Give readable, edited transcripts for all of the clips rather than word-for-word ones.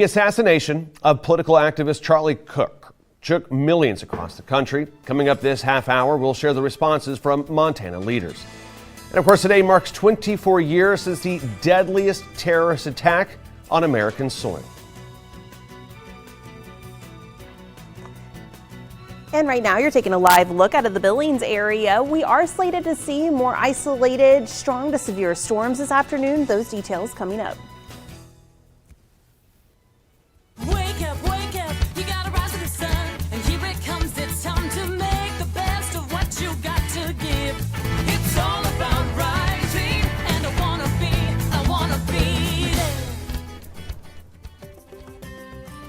The assassination of political activist Charlie Kirk shook millions across the country. Coming up this half hour, we'll share the responses from Montana leaders. And of course, today marks 24 years since the deadliest terrorist attack on American soil. And right now you're taking a live look out of the Billings area. We are slated to see more isolated, strong to severe storms this afternoon. Those details coming up. Wake up, you gotta rise to the sun, and here it comes, it's time to make the best of what you got to give. It's all about rising, and I wanna be there.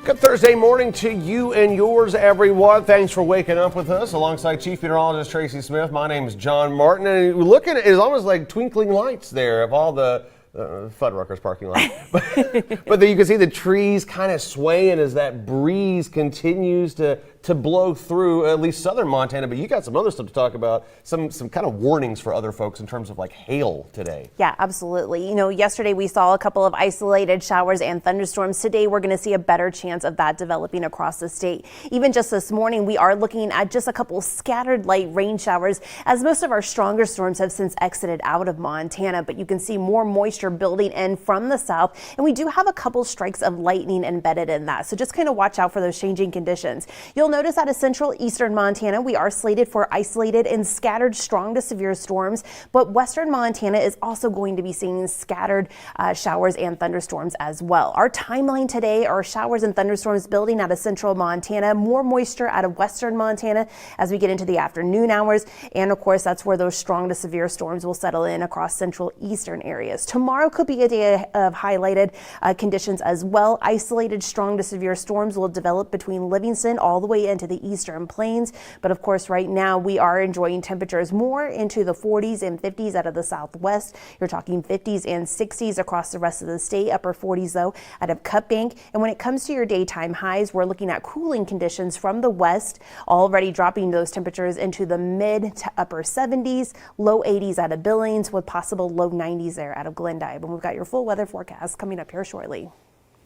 Good Thursday morning to you and yours, everyone. Thanks for waking up with us. Alongside Chief Meteorologist Tracy Smith, my name is John Martin, and looking at it is almost like twinkling lights there of all the Fuddruckers parking lot. But then you can see the trees kind of swaying as that breeze continues to blow through at least southern Montana. But you got some other stuff to talk about, some kind of warnings for other folks in terms of like hail today. Yeah, absolutely. You know, yesterday we saw a couple of isolated showers and thunderstorms. Today we're going to see a better chance of that developing across the state. Even just this morning, we are looking at just a couple scattered light rain showers, as most of our stronger storms have since exited out of Montana. But you can see more moisture building in from the south, and we do have a couple strikes of lightning embedded in that. So just kind of watch out for those changing conditions. You'll notice out of central eastern Montana, we are slated for isolated and scattered strong to severe storms, but western Montana is also going to be seeing scattered showers and thunderstorms as well. Our timeline today are showers and thunderstorms building out of central Montana, more moisture out of western Montana as we get into the afternoon hours, and of course that's where those strong to severe storms will settle in across central eastern areas. Tomorrow could be a day of highlighted conditions as well. Isolated strong to severe storms will develop between Livingston all the way into the eastern plains. But of course, right now we are enjoying temperatures more into the 40s and 50s out of the southwest. You're talking 50s and 60s across the rest of the state, upper 40s though out of Cut Bank. And when it comes to your daytime highs, we're looking at cooling conditions from the west, already dropping those temperatures into the mid to upper 70s, low 80s out of Billings, with possible low 90s there out of Glendive. And we've got your full weather forecast coming up here shortly.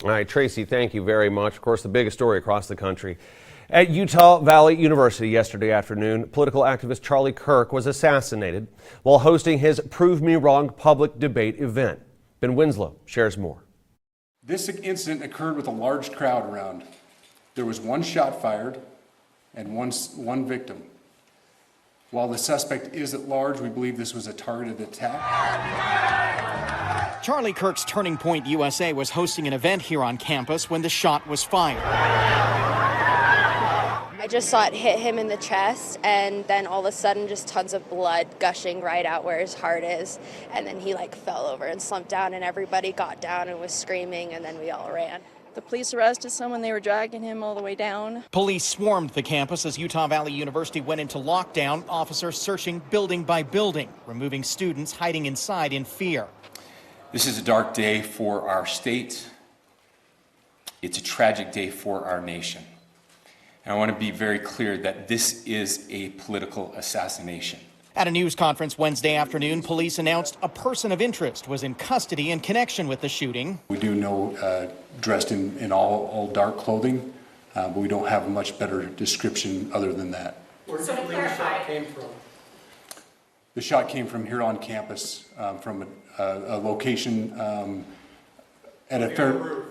All right, Tracy, thank you very much. Of course, the biggest story across the country. At Utah Valley University yesterday afternoon, political activist Charlie Kirk was assassinated while hosting his Prove Me Wrong public debate event. Ben Winslow shares more. This incident occurred with a large crowd around. There was one shot fired and one victim. While the suspect is at large, we believe this was a targeted attack. Charlie Kirk's Turning Point USA was hosting an event here on campus when the shot was fired. I just saw it hit him in the chest, and then all of a sudden just tons of blood gushing right out where his heart is, and then he fell over and slumped down, and everybody got down and was screaming, and then we all ran. The police arrested someone. They were dragging him all the way down. Police swarmed the campus as Utah Valley University went into lockdown, officers searching building by building, removing students hiding inside in fear. This is a dark day for our state. It's a tragic day for our nation. And I want to be very clear that this is a political assassination. At a news conference Wednesday afternoon, police announced a person of interest was in custody in connection with the shooting. We do know dressed in all dark clothing, but we don't have a much better description other than that. Where do you believe the shot came from? The shot came from here on campus, from a location at a fair...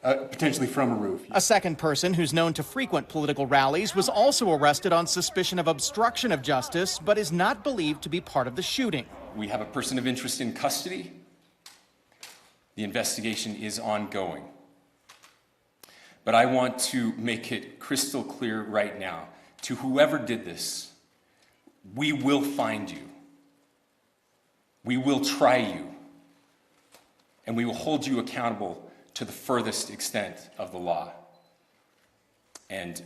potentially from a roof. A second person who's known to frequent political rallies was also arrested on suspicion of obstruction of justice, but is not believed to be part of the shooting. We have a person of interest in custody. The investigation is ongoing. But I want to make it crystal clear right now, to whoever did this, we will find you. We will try you. And we will hold you accountable to the furthest extent of the law. And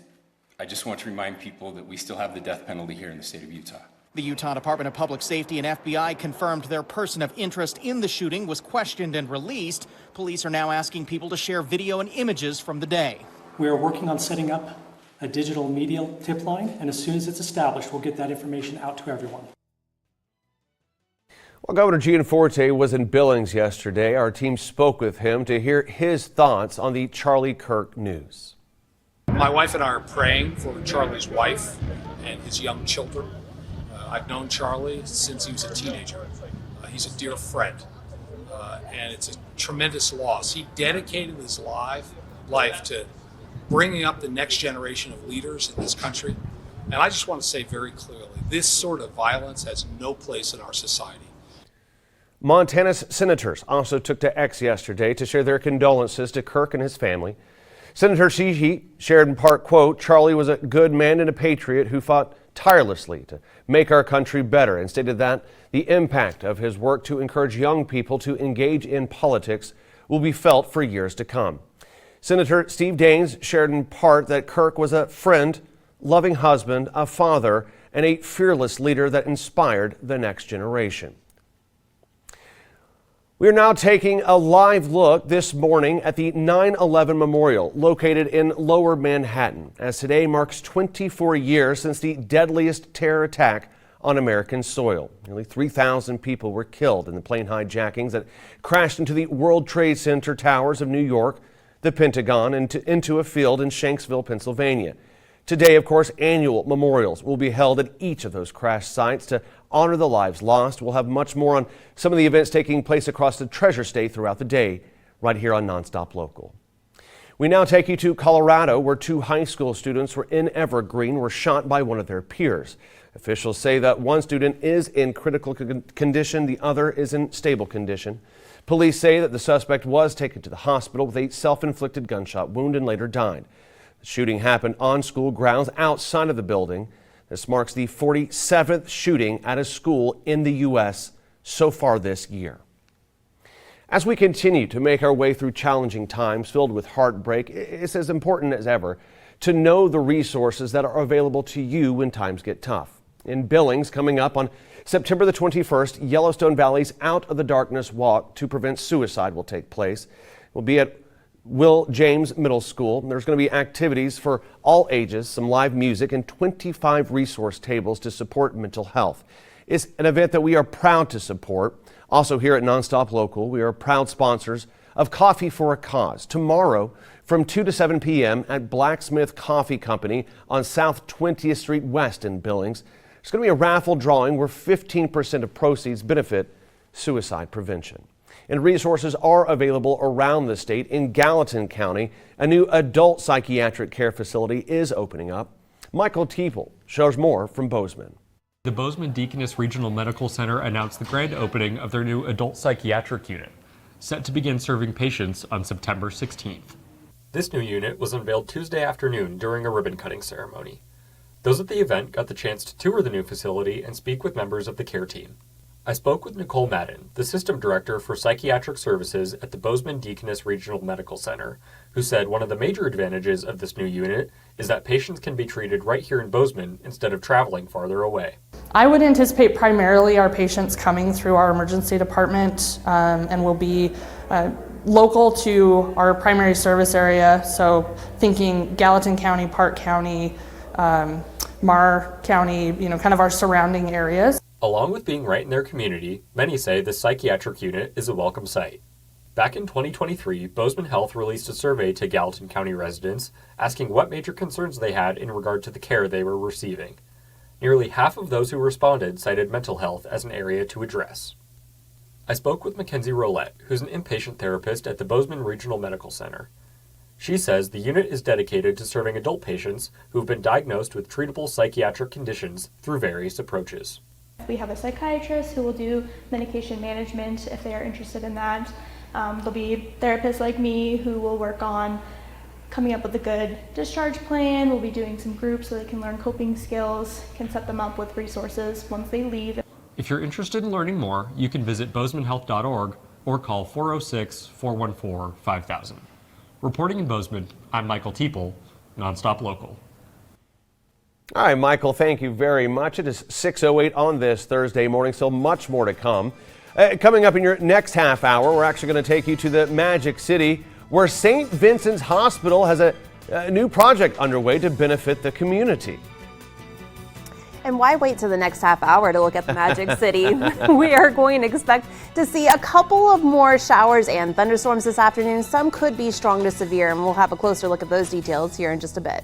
I just want to remind people that we still have the death penalty here in the state of Utah. The Utah Department of Public Safety and FBI confirmed their person of interest in the shooting was questioned and released. Police are now asking people to share video and images from the day. We are working on setting up a digital media tip line, and as soon as it's established, we'll get that information out to everyone. Well, Governor Gianforte was in Billings yesterday. Our team spoke with him to hear his thoughts on the Charlie Kirk news. My wife and I are praying for Charlie's wife and his young children. I've known Charlie since he was a teenager. He's a dear friend, and it's a tremendous loss. He dedicated his life to bringing up the next generation of leaders in this country. And I just want to say very clearly, this sort of violence has no place in our society. Montana's senators also took to X yesterday to share their condolences to Kirk and his family. Senator Sheehy shared in part, quote, "Charlie was a good man and a patriot who fought tirelessly to make our country better," and stated that the impact of his work to encourage young people to engage in politics will be felt for years to come. Senator Steve Daines shared in part that Kirk was a friend, loving husband, a father, and a fearless leader that inspired the next generation. We are now taking a live look this morning at the 9/11 Memorial located in Lower Manhattan, as today marks 24 years since the deadliest terror attack on American soil. Nearly 3,000 people were killed in the plane hijackings that crashed into the World Trade Center towers of New York, the Pentagon, and into a field in Shanksville, Pennsylvania. Today, of course, annual memorials will be held at each of those crash sites to honor the lives lost. We'll have much more on some of the events taking place across the Treasure State throughout the day, right here on NonStop Local. We now take you to Colorado, where 2 high school students in Evergreen were shot by one of their peers. Officials say that one student is in critical condition, the other is in stable condition. Police say that the suspect was taken to the hospital with a self-inflicted gunshot wound and later died. The shooting happened on school grounds outside of the building. This marks the 47th shooting at a school in the U.S. so far this year. As we continue to make our way through challenging times filled with heartbreak, it's as important as ever to know the resources that are available to you when times get tough. In Billings, coming up on September the 21st, Yellowstone Valley's Out of the Darkness Walk to Prevent Suicide will take place. It will be at Will James Middle School. There's going to be activities for all ages, some live music, and 25 resource tables to support mental health. It's an event that we are proud to support. Also here at NonStop Local, we are proud sponsors of Coffee for a Cause. Tomorrow from 2 to 7 p.m. at Blacksmith Coffee Company on South 20th Street West in Billings. There's going to be a raffle drawing where 15% of proceeds benefit suicide prevention. And resources are available around the state. In Gallatin County, a new adult psychiatric care facility is opening up. Michael Teeple shows more from Bozeman. The Bozeman Deaconess Regional Medical Center announced the grand opening of their new adult psychiatric unit, set to begin serving patients on September 16th. This new unit was unveiled Tuesday afternoon during a ribbon-cutting ceremony. Those at the event got the chance to tour the new facility and speak with members of the care team. I spoke with Nicole Madden, the System Director for Psychiatric Services at the Bozeman Deaconess Regional Medical Center, who said one of the major advantages of this new unit is that patients can be treated right here in Bozeman instead of traveling farther away. I would anticipate primarily our patients coming through our emergency department and will be local to our primary service area, so thinking Gallatin County, Park County, Marr County, kind of our surrounding areas. Along with being right in their community, many say the psychiatric unit is a welcome sight. Back in 2023, Bozeman Health released a survey to Gallatin County residents asking what major concerns they had in regard to the care they were receiving. Nearly half of those who responded cited mental health as an area to address. I spoke with Mackenzie Roulette, who's an inpatient therapist at the Bozeman Regional Medical Center. She says the unit is dedicated to serving adult patients who have been diagnosed with treatable psychiatric conditions through various approaches. We have a psychiatrist who will do medication management if they are interested in that. There'll be therapists like me who will work on coming up with a good discharge plan. We'll be doing some groups so they can learn coping skills, can set them up with resources once they leave. If you're interested in learning more, you can visit bozemanhealth.org or call 406-414-5000. Reporting in Bozeman, I'm Michael Teeple, NonStop Local. All right, Michael, thank you very much. It is 6:08 on this Thursday morning, so much more to come. Coming up in your next half hour, we're actually going to take you to the Magic City, where St. Vincent's Hospital has a new project underway to benefit the community. And why wait till the next half hour to look at the Magic City? We are going to expect to see a couple of more showers and thunderstorms this afternoon. Some could be strong to severe, and we'll have a closer look at those details here in just a bit.